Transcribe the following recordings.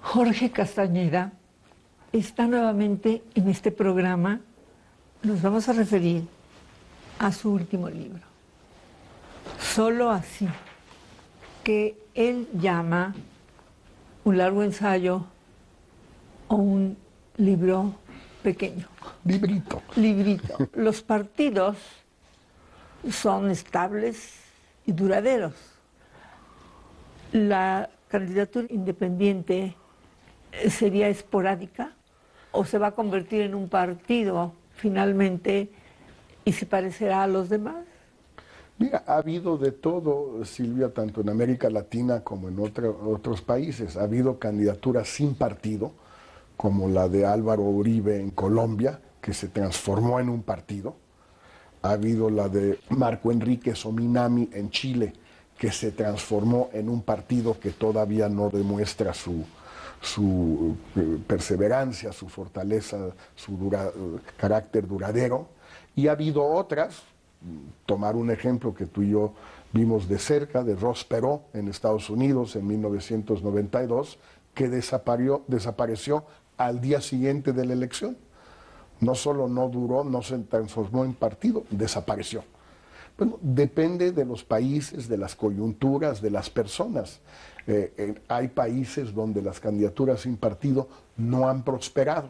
Jorge Castañeda está nuevamente en este programa. Nos vamos a referir a su último libro, Solo así, que él llama un largo ensayo o un libro pequeño. Librito. Librito. Los partidos son estables y duraderos. La candidatura independiente sería esporádica o se va a convertir en un partido finalmente y se parecerá a los demás. Mira, ha habido de todo, Silvia, tanto en América Latina como en otros países. Ha habido candidaturas sin partido, como la de Álvaro Uribe en Colombia, que se transformó en un partido. Ha habido la de Marco Enrique Sominami en Chile, que se transformó en un partido que todavía no demuestra su perseverancia, su fortaleza, su carácter duradero. Y ha habido otras, tomar un ejemplo que tú y yo vimos de cerca, de Ross Perot en Estados Unidos en 1992, que desapareció al día siguiente de la elección. No solo no duró, no se transformó en partido, desapareció. Bueno, depende de los países, de las coyunturas, de las personas. Hay países donde las candidaturas sin partido no han prosperado.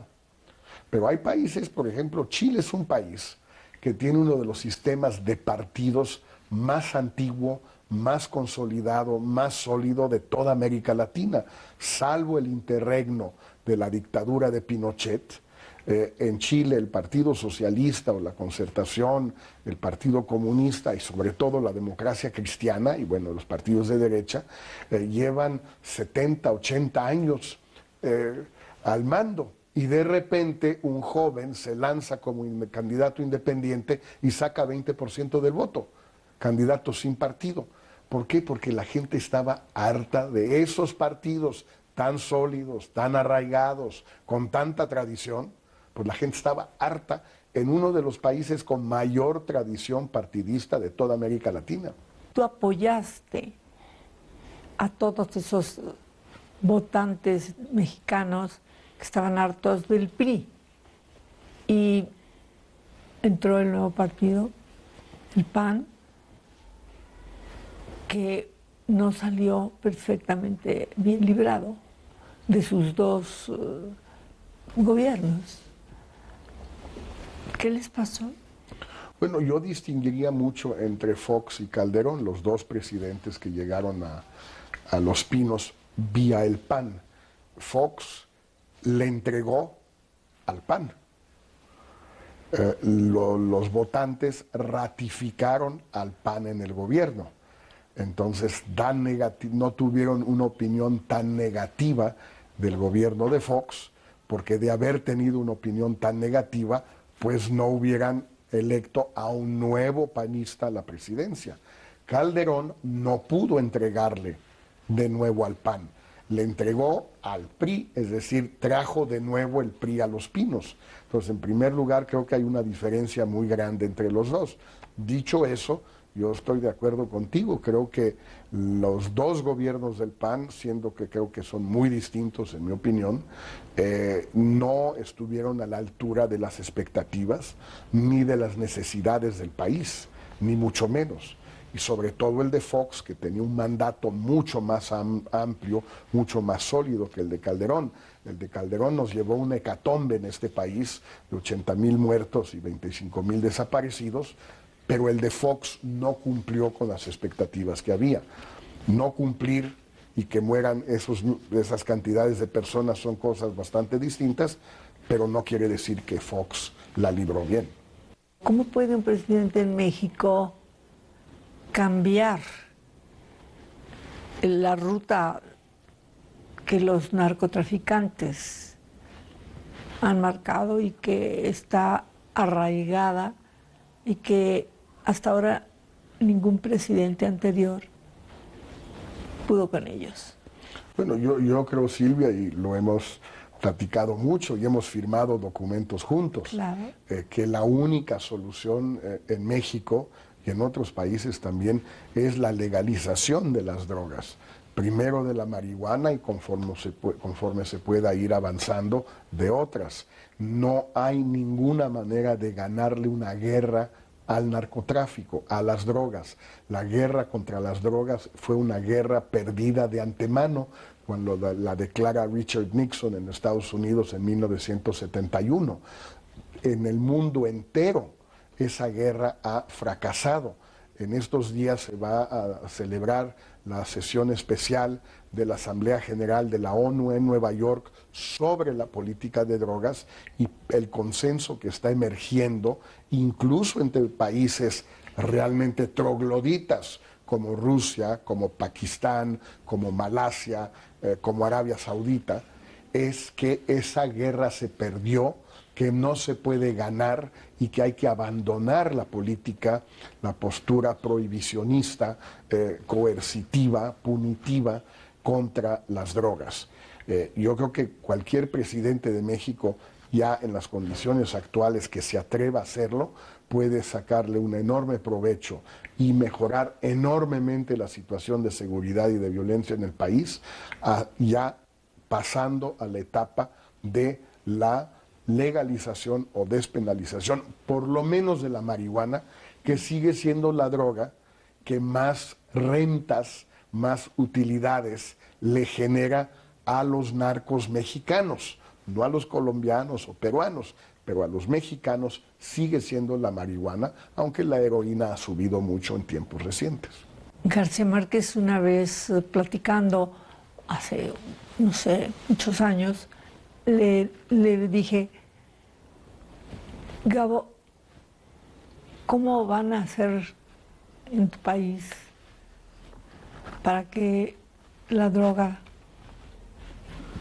Pero hay países, por ejemplo, Chile es un país que tiene uno de los sistemas de partidos más antiguo, más consolidado, más sólido de toda América Latina, salvo el interregno de la dictadura de Pinochet. En Chile el Partido Socialista o la Concertación, el Partido Comunista y sobre todo la democracia cristiana y bueno, los partidos de derecha llevan 70, 80 años al mando y de repente un joven se lanza como candidato independiente y saca 20% del voto, candidato sin partido. ¿Por qué? Porque la gente estaba harta de esos partidos tan sólidos, tan arraigados, con tanta tradición. Pues la gente estaba harta en uno de los países con mayor tradición partidista de toda América Latina. Tú apoyaste a todos esos votantes mexicanos que estaban hartos del PRI y entró el nuevo partido, el PAN, que no salió perfectamente bien librado de sus dos gobiernos. ¿Qué les pasó? Bueno, yo distinguiría mucho entre Fox y Calderón, los dos presidentes que llegaron a Los Pinos vía el PAN. Fox le entregó al PAN. Los votantes ratificaron al PAN en el gobierno. Entonces no tuvieron una opinión tan negativa del gobierno de Fox, porque de haber tenido una opinión tan negativa, pues no hubieran electo a un nuevo panista a la presidencia. Calderón no pudo entregarle de nuevo al PAN, le entregó al PRI, es decir, trajo de nuevo el PRI a Los Pinos. Entonces, en primer lugar, creo que hay una diferencia muy grande entre los dos. Dicho eso, yo estoy de acuerdo contigo, creo que los dos gobiernos del PAN, siendo que creo que son muy distintos en mi opinión, no estuvieron a la altura de las expectativas ni de las necesidades del país, ni mucho menos. Y sobre todo el de Fox, que tenía un mandato mucho más amplio, mucho más sólido que el de Calderón. El de Calderón nos llevó una hecatombe en este país de 80,000 muertos y 25,000 desaparecidos, pero el de Fox no cumplió con las expectativas que había. No cumplir y que mueran esas cantidades de personas son cosas bastante distintas, pero no quiere decir que Fox la libró bien. ¿Cómo puede un presidente en México cambiar la ruta que los narcotraficantes han marcado y que está arraigada y que hasta ahora ningún presidente anterior pudo con ellos? Bueno, yo creo, Silvia, y lo hemos platicado mucho y hemos firmado documentos juntos, Claro. Que la única solución en México y en otros países también es la legalización de las drogas, primero de la marihuana y conforme se pueda ir avanzando de otras. No hay ninguna manera de ganarle una guerra al narcotráfico, a las drogas. La guerra contra las drogas fue una guerra perdida de antemano cuando la declara Richard Nixon en Estados Unidos en 1971. En el mundo entero esa guerra ha fracasado. En estos días se va a celebrar la sesión especial de la Asamblea General de la ONU en Nueva York sobre la política de drogas y el consenso que está emergiendo, incluso entre países realmente trogloditas como Rusia, como Pakistán, como Malasia, como Arabia Saudita, es que esa guerra se perdió, que no se puede ganar y que hay que abandonar la política, la postura prohibicionista, coercitiva, punitiva contra las drogas. Yo creo que cualquier presidente de México, ya en las condiciones actuales que se atreva a hacerlo, puede sacarle un enorme provecho y mejorar enormemente la situación de seguridad y de violencia en el país, ya pasando a la etapa de la legalización o despenalización, por lo menos de la marihuana, que sigue siendo la droga que más rentas, más utilidades le genera a los narcos mexicanos, no a los colombianos o peruanos, pero a los mexicanos sigue siendo la marihuana, aunque la heroína ha subido mucho en tiempos recientes. García Márquez, una vez platicando hace, no sé, muchos años, le dije: Gabo, ¿cómo van a hacer en tu país para que la droga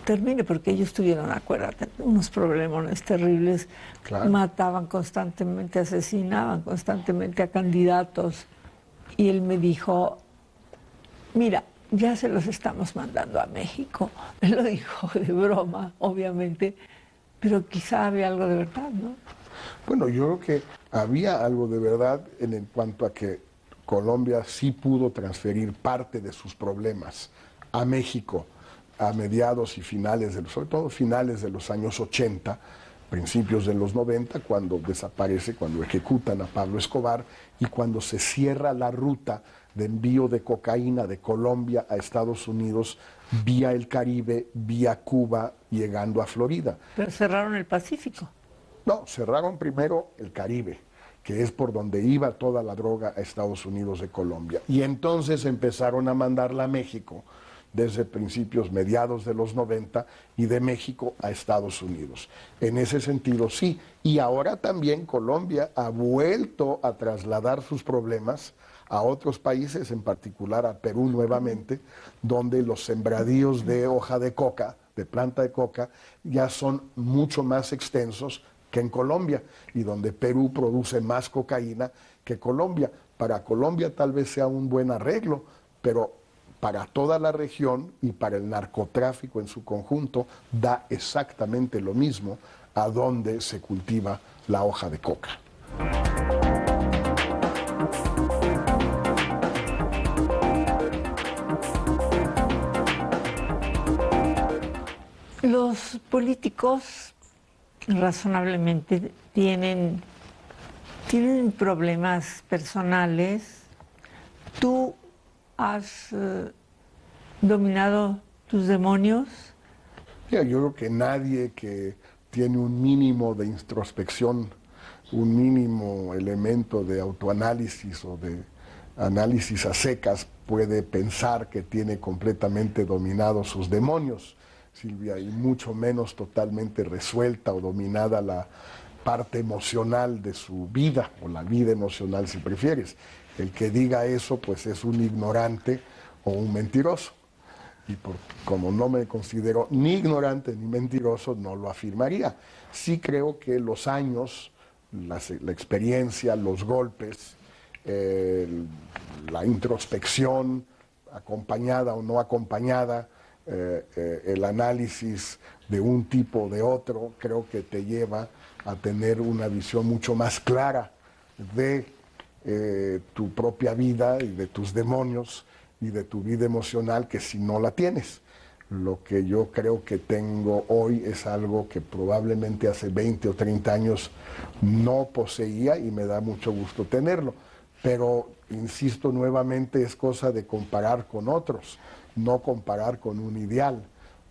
termine? Porque ellos tuvieron, acuérdate, unos problemas terribles, claro. Mataban constantemente, asesinaban constantemente a candidatos. Y él me dijo: mira, ya se los estamos mandando a México. Él lo dijo de broma, obviamente, pero quizá había algo de verdad, ¿no? Bueno, yo creo que había algo de verdad en cuanto a que Colombia sí pudo transferir parte de sus problemas a México a mediados y finales, sobre todo finales de los años 80, principios de los 90, cuando desaparece, cuando ejecutan a Pablo Escobar y cuando se cierra la ruta de envío de cocaína de Colombia a Estados Unidos vía el Caribe, vía Cuba, llegando a Florida. Pero cerraron el Pacífico. No, cerraron primero el Caribe, que es por donde iba toda la droga a Estados Unidos de Colombia. Y entonces empezaron a mandarla a México desde principios, mediados de los 90, y de México a Estados Unidos. En ese sentido, sí. Y ahora también Colombia ha vuelto a trasladar sus problemas a otros países, en particular a Perú nuevamente, donde los sembradíos de hoja de coca, de planta de coca, ya son mucho más extensos que en Colombia, y donde Perú produce más cocaína que Colombia. Para Colombia tal vez sea un buen arreglo, pero para toda la región y para el narcotráfico en su conjunto da exactamente lo mismo a donde se cultiva la hoja de coca. Los políticos razonablemente tienen problemas personales. ¿Tú has dominado tus demonios? Yo creo que nadie que tiene un mínimo de introspección, un mínimo elemento de autoanálisis o de análisis a secas puede pensar que tiene completamente dominados sus demonios, Silvia, y mucho menos totalmente resuelta o dominada la parte emocional de su vida, o la vida emocional si prefieres. El que diga eso pues es un ignorante o un mentiroso. Y como no me considero ni ignorante ni mentiroso, no lo afirmaría. Sí creo que los años, la experiencia, los golpes, la introspección, acompañada o no acompañada, el análisis de un tipo o de otro, creo que te lleva a tener una visión mucho más clara de tu propia vida y de tus demonios, y de tu vida emocional que si no la tienes. Lo que yo creo que tengo hoy es algo que probablemente hace 20 o 30 años no poseía y me da mucho gusto tenerlo. Pero, insisto nuevamente, es cosa de comparar con otros, no comparar con un ideal.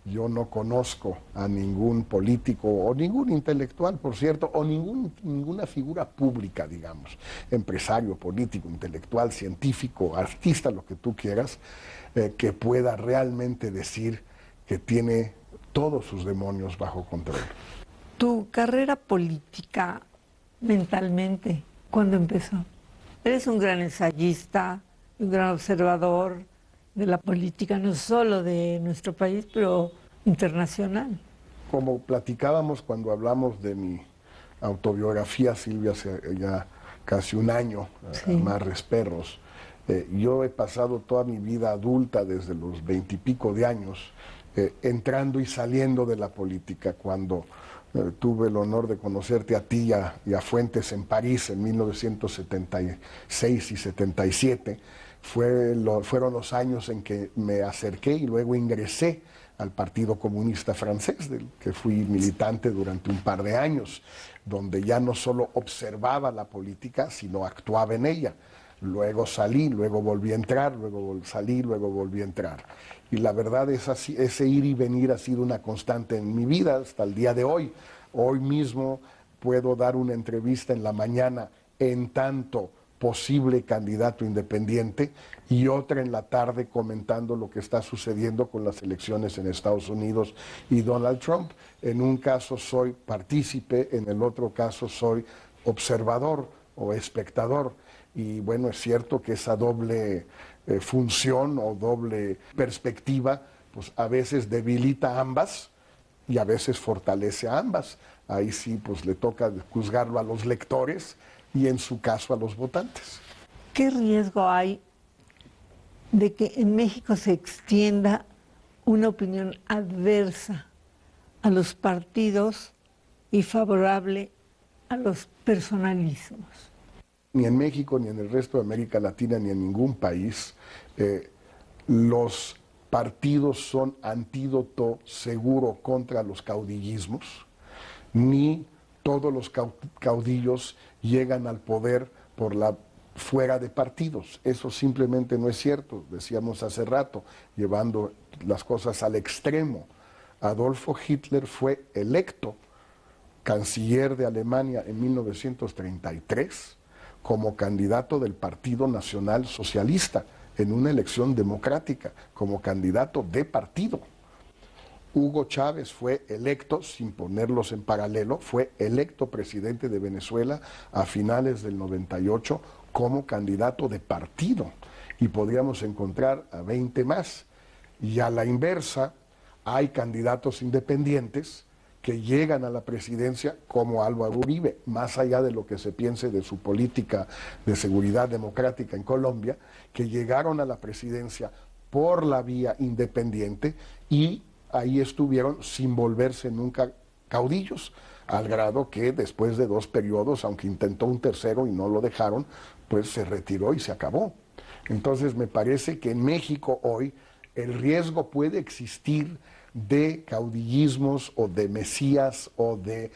Yo no conozco a ningún político o ningún intelectual, por cierto, o ninguna figura pública, digamos, empresario, político, intelectual, científico, artista, lo que tú quieras, que pueda realmente decir que tiene todos sus demonios bajo control. Tu carrera política, mentalmente, ¿cuándo empezó? Eres un gran ensayista, un gran observador de la política, no solo de nuestro país, pero internacional. Como platicábamos cuando hablamos de mi autobiografía, Silvia, hace ya casi un año, Sí. Amarres Perros, yo he pasado toda mi vida adulta, desde los 20 y pico de años, entrando y saliendo de la política. Cuando tuve el honor de conocerte a ti y a Fuentes en París en 1976 y 77, fueron los años en que me acerqué y luego ingresé al Partido Comunista Francés, del que fui militante durante un par de años, donde ya no solo observaba la política, sino actuaba en ella. Luego salí, luego volví a entrar, luego salí, luego volví a entrar. Y la verdad es así, ese ir y venir ha sido una constante en mi vida hasta el día de hoy. Hoy mismo puedo dar una entrevista en la mañana en tanto posible candidato independiente y otra en la tarde comentando lo que está sucediendo con las elecciones en Estados Unidos y Donald Trump. En un caso soy partícipe, en el otro caso soy observador o espectador. Y bueno, es cierto que esa doble función o doble perspectiva, pues a veces debilita a ambas y a veces fortalece a ambas. Ahí sí, pues le toca juzgarlo a los lectores y en su caso a los votantes. ¿Qué riesgo hay de que en México se extienda una opinión adversa a los partidos y favorable a los personalismos? Ni en México, ni en el resto de América Latina, ni en ningún país, los partidos son antídoto seguro contra los caudillismos, ni todos los caudillos llegan al poder fuera de partidos. Eso simplemente no es cierto, decíamos hace rato, llevando las cosas al extremo. Adolfo Hitler fue electo canciller de Alemania en 1933 como candidato del Partido Nacional Socialista en una elección democrática, como candidato de partido. Hugo Chávez fue electo, sin ponerlos en paralelo, fue electo presidente de Venezuela a finales del 98 como candidato de partido. Y podríamos encontrar a 20 más. Y a la inversa, hay candidatos independientes que llegan a la presidencia como Álvaro Uribe, más allá de lo que se piense de su política de seguridad democrática en Colombia, que llegaron a la presidencia por la vía independiente y ahí estuvieron sin volverse nunca caudillos, al grado que después de 2 periodos, aunque intentó un tercero y no lo dejaron, pues se retiró y se acabó. Entonces me parece que en México hoy el riesgo puede existir de caudillismos o de mesías o de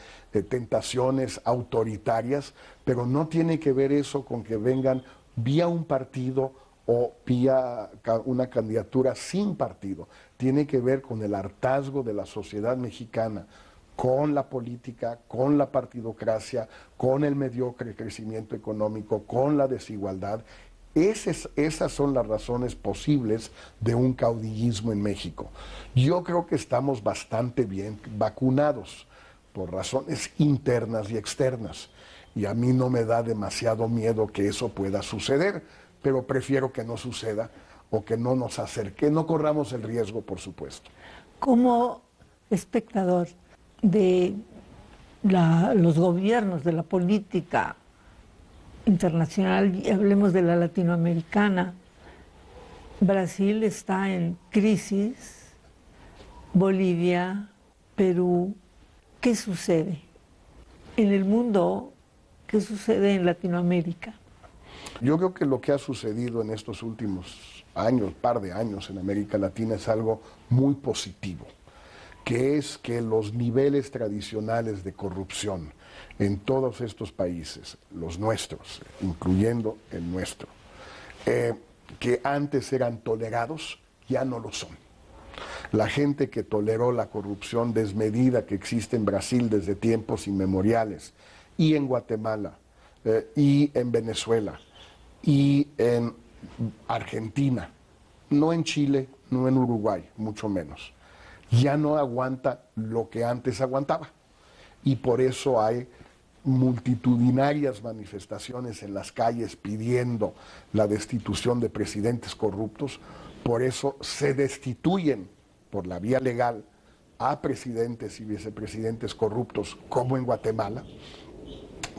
tentaciones autoritarias, pero no tiene que ver eso con que vengan vía un partido o vía una candidatura sin partido. Tiene que ver con el hartazgo de la sociedad mexicana con la política, con la partidocracia, con el mediocre crecimiento económico, con la desigualdad. Esas son las razones posibles de un caudillismo en México. Yo creo que estamos bastante bien vacunados por razones internas y externas. Y a mí no me da demasiado miedo que eso pueda suceder, pero prefiero que no suceda o que no nos acerque, no corramos el riesgo, por supuesto. Como espectador de los gobiernos, de la política internacional, y hablemos de la latinoamericana, Brasil está en crisis, Bolivia, Perú. ¿Qué sucede en el mundo? ¿Qué sucede en Latinoamérica? Yo creo que lo que ha sucedido en estos últimos años, par de años en América Latina es algo muy positivo, que es que los niveles tradicionales de corrupción en todos estos países, los nuestros, incluyendo el nuestro, que antes eran tolerados, ya no lo son. La gente que toleró la corrupción desmedida que existe en Brasil desde tiempos inmemoriales, y en Guatemala, y en Venezuela, y en Argentina, no en Chile, no en Uruguay, mucho menos, ya no aguanta lo que antes aguantaba. Y por eso hay multitudinarias manifestaciones en las calles pidiendo la destitución de presidentes corruptos. Por eso se destituyen por la vía legal a presidentes y vicepresidentes corruptos, como en Guatemala.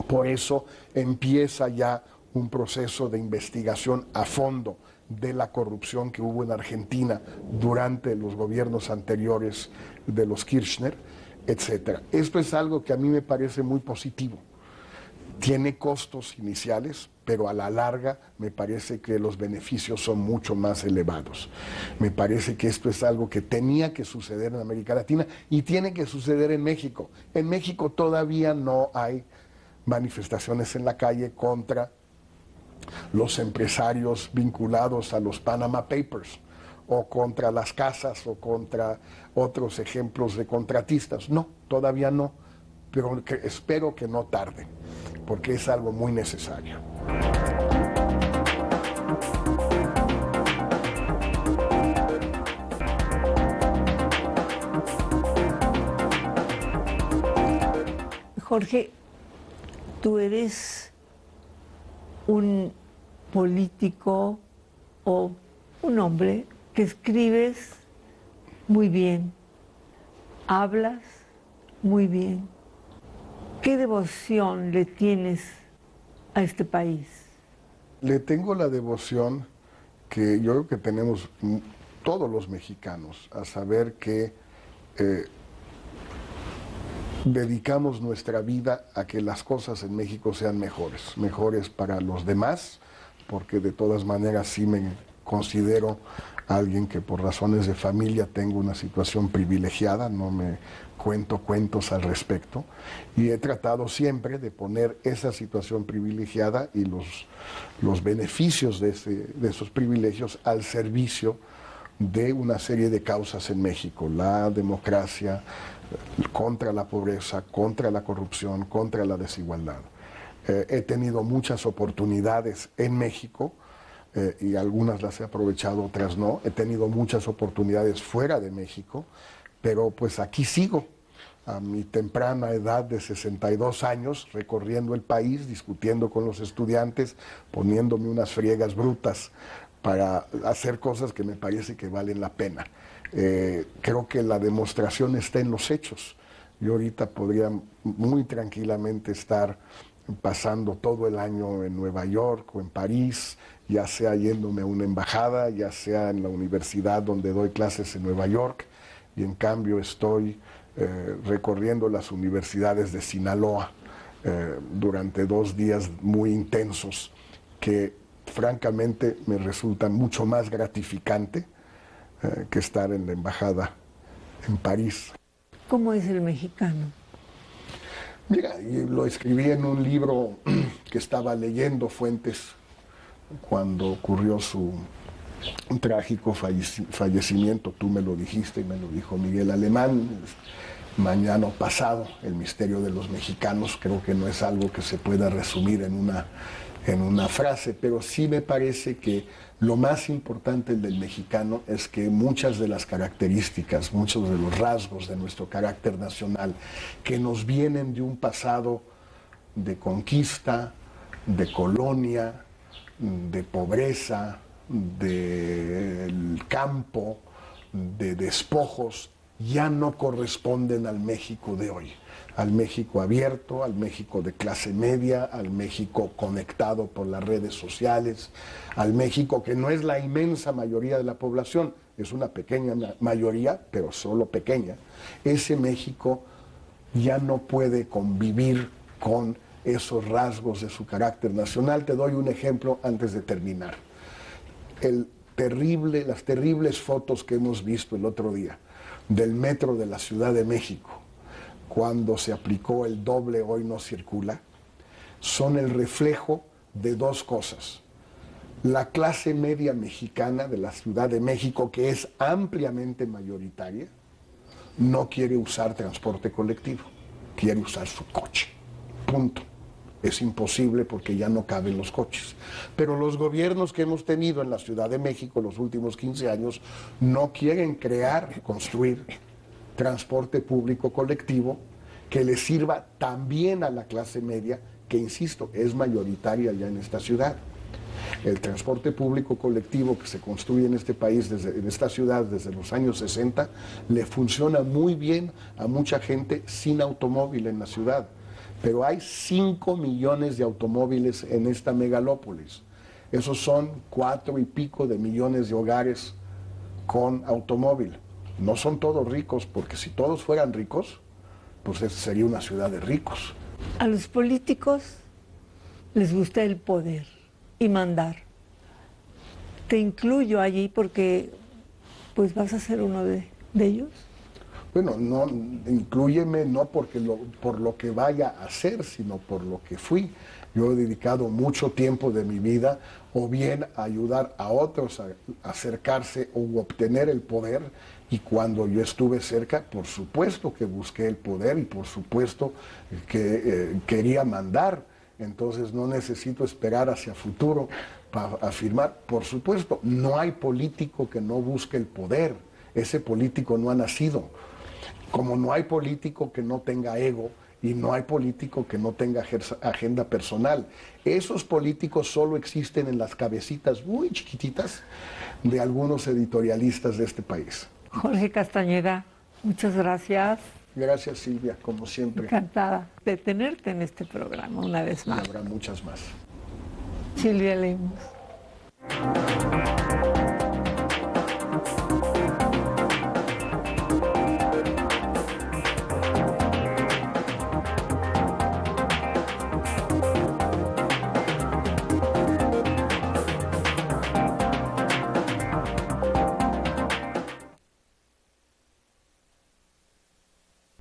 Por eso empieza ya un proceso de investigación a fondo de la corrupción que hubo en Argentina durante los gobiernos anteriores de los Kirchner, etc. Esto es algo que a mí me parece muy positivo. Tiene costos iniciales, pero a la larga me parece que los beneficios son mucho más elevados. Me parece que esto es algo que tenía que suceder en América Latina y tiene que suceder en México. En México todavía no hay manifestaciones en la calle contra los empresarios vinculados a los Panama Papers, o contra las casas, o contra otros ejemplos de contratistas. No, todavía no, pero espero que no tarde, porque es algo muy necesario. Jorge, tú eres un político o un hombre que escribes muy bien, hablas muy bien. ¿Qué devoción le tienes a este país? Le tengo la devoción que yo creo que tenemos todos los mexicanos, a saber que dedicamos nuestra vida a que las cosas en México sean mejores, mejores para los demás, porque de todas maneras sí me considero alguien que por razones de familia tengo una situación privilegiada, no me cuento cuentos al respecto, y he tratado siempre de poner esa situación privilegiada y los beneficios de esos privilegios al servicio de una serie de causas en México: la democracia, contra la pobreza, contra la corrupción, contra la desigualdad. He tenido muchas oportunidades en México, y algunas las he aprovechado, otras no. He tenido muchas oportunidades fuera de México, pero pues aquí sigo, a mi temprana edad de 62 años, recorriendo el país, discutiendo con los estudiantes, poniéndome unas friegas brutas para hacer cosas que me parece que valen la pena. Creo que la demostración está en los hechos. Yo ahorita podría muy tranquilamente estar pasando todo el año en Nueva York o en París, ya sea yéndome a una embajada, ya sea en la universidad donde doy clases en Nueva York, y en cambio estoy recorriendo las universidades de Sinaloa durante 2 días muy intensos, que francamente me resultan mucho más gratificante que estar en la embajada en París. ¿Cómo es el mexicano? Mira, y lo escribí en un libro que estaba leyendo Fuentes cuando ocurrió su trágico fallecimiento. Tú me lo dijiste y me lo dijo Miguel Alemán. Mañana pasado, el misterio de los mexicanos. Creo que no es algo que se pueda resumir en una frase, pero sí me parece que lo más importante del mexicano es que muchas de las características, muchos de los rasgos de nuestro carácter nacional, que nos vienen de un pasado de conquista, de colonia, de pobreza, del campo, de despojos, ya no corresponden al México de hoy, al México abierto, al México de clase media, al México conectado por las redes sociales, al México que no es la inmensa mayoría de la población, es una pequeña mayoría, pero solo pequeña. Ese México ya no puede convivir con esos rasgos de su carácter nacional. Te doy un ejemplo antes de terminar. Las terribles fotos que hemos visto el otro día del metro de la Ciudad de México, cuando se aplicó el doble hoy no circula, son el reflejo de dos cosas. La clase media mexicana de la Ciudad de México, que es ampliamente mayoritaria, no quiere usar transporte colectivo, quiere usar su coche. Punto. Es imposible porque ya no caben los coches. Pero los gobiernos que hemos tenido en la Ciudad de México los últimos 15 años no quieren construir transporte público colectivo que le sirva también a la clase media, que insisto, es mayoritaria ya en esta ciudad. El transporte público colectivo que se construye en este país, en esta ciudad desde los años 60, le funciona muy bien a mucha gente sin automóvil en la ciudad. Pero hay 5 millones de automóviles en esta megalópolis. Esos son 4 y pico de millones de hogares con automóvil. No son todos ricos, porque si todos fueran ricos, pues sería una ciudad de ricos. A los políticos les gusta el poder y mandar. Te incluyo allí porque pues vas a ser uno de ellos. Bueno, no, inclúyeme no por lo que vaya a hacer, sino por lo que fui. Yo he dedicado mucho tiempo de mi vida o bien a ayudar a otros a acercarse o obtener el poder, y cuando yo estuve cerca, por supuesto que busqué el poder y por supuesto que quería mandar. Entonces no necesito esperar hacia futuro para afirmar. Por supuesto, no hay político que no busque el poder. Ese político no ha nacido. Como no hay político que no tenga ego y no hay político que no tenga agenda personal. Esos políticos solo existen en las cabecitas muy chiquititas de algunos editorialistas de este país. Jorge Castañeda, muchas gracias. Gracias, Silvia, como siempre. Encantada de tenerte en este programa una vez más. Y habrá muchas más. Silvia Lemos.